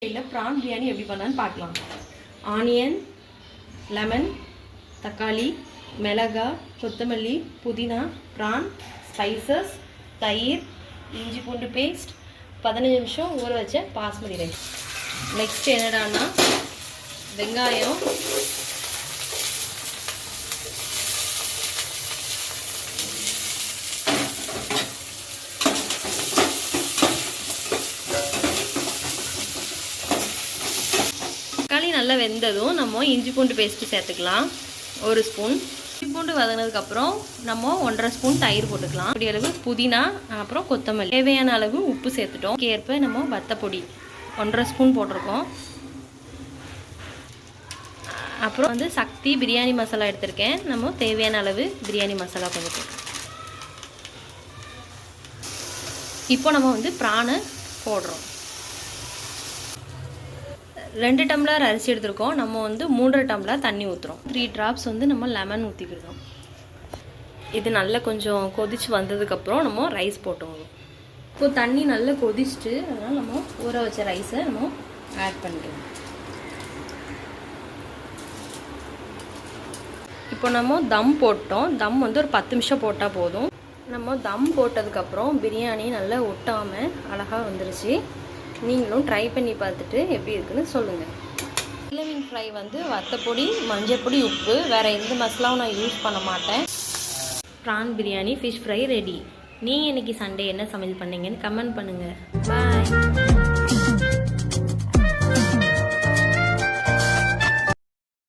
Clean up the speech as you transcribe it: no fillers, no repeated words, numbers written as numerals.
இல்லை ப்ரான் பிரியாணி எப்படி பண்ணலான்னு பார்க்கலாம். ஆனியன், லெமன், தக்காளி, மிளகாய், கொத்தமல்லி, புதினா, ப்ரான், ஸ்பைசஸ், தயிர், இஞ்சி பூண்டு பேஸ்ட், 15 நிமிஷம் ஊற வச்ச பாஸ்மதி ரைஸ். நெக்ஸ்ட் என்னடான்னா வெங்காயம், தக்காளி நல்லா வெந்ததும் நம்ம இஞ்சி பூண்டு பேஸ்ட்டு சேர்த்துக்கலாம். 1 ஸ்பூன் இஞ்சி பூண்டு வதங்கினதுக்கப்புறம் நம்ம 1.5 ஸ்பூன் தயிர் போட்டுக்கலாம். அப்படி அளவு புதினா, அப்புறம் கொத்தமல்லி, தேவையான அளவு உப்பு சேர்த்துட்டோம். ஏற்ப நம்ம வத்தப்பொடி 1.5 ஸ்பூன் போட்டிருக்கோம். அப்புறம் வந்து சக்தி பிரியாணி மசாலா எடுத்திருக்கேன். நம்ம தேவையான அளவு பிரியாணி மசாலா கொஞ்சம். இப்போ நம்ம வந்து ப்ரானை போடுறோம். 2 டம்ளர் அரிசி எடுத்துருக்கோம். நம்ம வந்து 3 டம்ளர் தண்ணி ஊற்றுறோம். 3 ட்ராப்ஸ் வந்து நம்ம லெமன் ஊற்றிக்கிறோம். இது நல்லா கொஞ்சம் கொதிச்சு வந்ததுக்கப்புறம் நம்ம ரைஸ் போட்டுவோம். இப்போ தண்ணி நல்லா கொதிச்சுட்டு அதனால் நம்ம ஊற வச்ச ரைஸை நம்ம ஆட் பண்ணிக்கிறோம். இப்போ நம்ம தம் போட்டோம். தம் வந்து ஒரு 10 நிமிஷம் போட்டால் போதும். நம்ம தம் போட்டதுக்கப்புறம் பிரியாணி நல்லா ஒட்டாமல் அழகாக வந்துருச்சு. நீங்களும் ட்ரை பண்ணி பார்த்துட்டு எப்படி இருக்குன்னு சொல்லுங்கள். மீன் ஃப்ரை வந்து வத்தப்பொடி, மஞ்சப்பொடி, உப்பு, வேறு எந்த மசாலாவும் நான் யூஸ் பண்ண மாட்டேன். Prawn biryani, fish fry ready. நீங்கள் இன்றைக்கி சண்டே என்ன சமையல் பண்ணீங்கன்னு கமெண்ட் பண்ணுங்கள். பாய்.